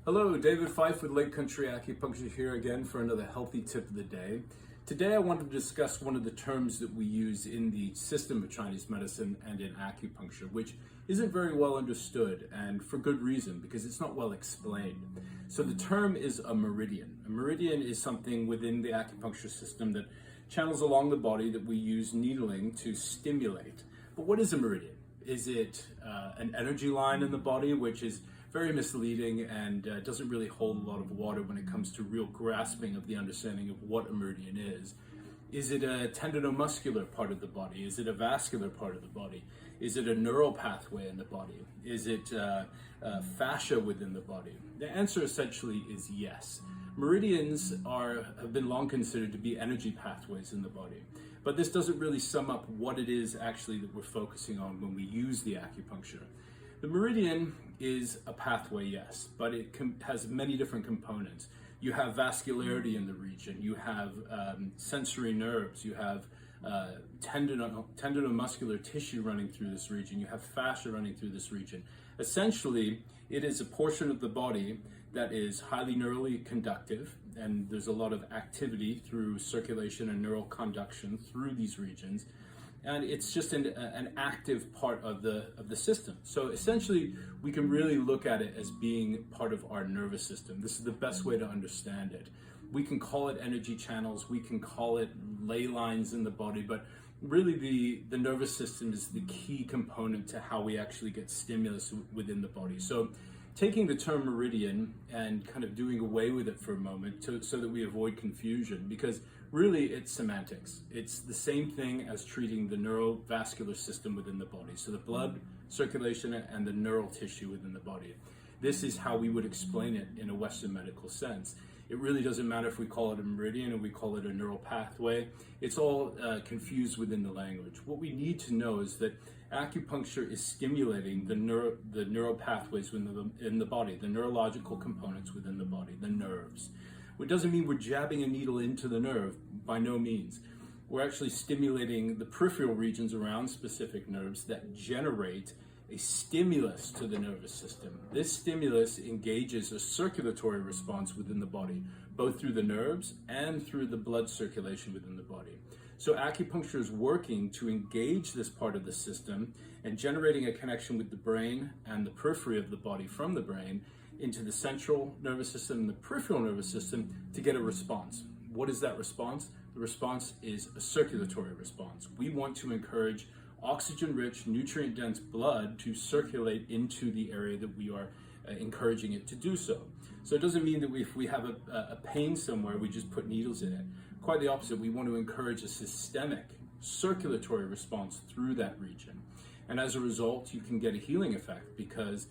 Hello, David Fife with Lake Country Acupuncture here again for another healthy tip of the day. Today I wanted to discuss one of the terms that we use in the system of Chinese medicine and in acupuncture, which isn't very well understood, and for good reason, because it's not well explained. So the term is a meridian. A meridian is something within the acupuncture system that channels along the body that we use needling to stimulate. But what is a meridian? Is it an energy line in the body, which is very misleading and doesn't really hold a lot of water when it comes to real grasping of the understanding of what a meridian is? Is it a tendinomuscular part of the body? Is it a vascular part of the body? Is it a neural pathway in the body? Is it fascia within the body? The answer essentially is yes. Meridians have been long considered to be energy pathways in the body, but this doesn't really sum up what it is actually that we're focusing on when we use the acupuncture. The meridian is a pathway, yes, but it has many different components. You have vascularity in the region, you have sensory nerves, you have tendinomuscular tissue running through this region, you have fascia running through this region. Essentially, it is a portion of the body that is highly neurally conductive, and there's a lot of activity through circulation and neural conduction through these regions. And it's just an active part of the system. So essentially, we can really look at it as being part of our nervous system. This is the best way to understand it. We can call it energy channels, we can call it ley lines in the body, but really the nervous system is the key component to how we actually get stimulus within the body. So taking the term meridian and kind of doing away with it for a moment so that we avoid confusion, because really it's semantics. It's the same thing as treating the neurovascular system within the body. So the blood circulation and the neural tissue within the body. This is how we would explain it in a Western medical sense. It really doesn't matter if we call it a meridian or we call it a neural pathway. It's all confused within the language. What we need to know is that acupuncture is stimulating the neural pathways in the body, the neurological components within the body, the nerves. It doesn't mean we're jabbing a needle into the nerve, by no means. We're actually stimulating the peripheral regions around specific nerves that generate a stimulus to the nervous system. This stimulus engages a circulatory response within the body, both through the nerves and through the blood circulation within the body. So acupuncture is working to engage this part of the system and generating a connection with the brain and the periphery of the body from the brain into the central nervous system and the peripheral nervous system to get a response. What is that response? The response is a circulatory response. We want to encourage oxygen-rich, nutrient-dense blood to circulate into the area that we are encouraging it to do so. So it doesn't mean that if we have a pain somewhere, we just put needles in it. Quite the opposite. We want to encourage a systemic circulatory response through that region. And as a result, you can get a healing effect, because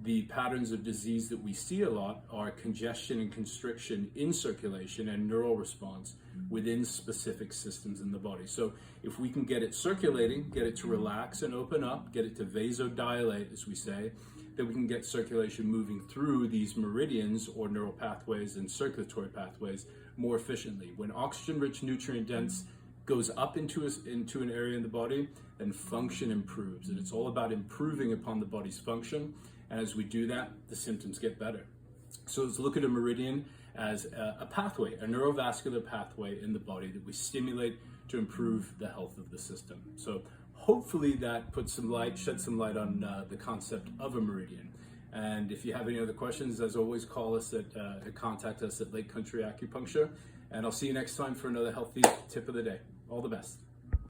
the patterns of disease that we see a lot are congestion and constriction in circulation and neural response within specific systems in the body. So if we can get it circulating, get it to relax and open up, get it to vasodilate, as we say, then we can get circulation moving through these meridians or neural pathways and circulatory pathways more efficiently. When oxygen-rich, nutrient-dense goes up into an area in the body, then function improves. And it's all about improving upon the body's function. And as we do that, the symptoms get better. So let's look at a meridian as a pathway, a neurovascular pathway in the body that we stimulate to improve the health of the system. So hopefully that puts some light, sheds some light on the concept of a meridian. And if you have any other questions, as always, call us contact us at Lake Country Acupuncture. And I'll see you next time for another healthy tip of the day. All the best.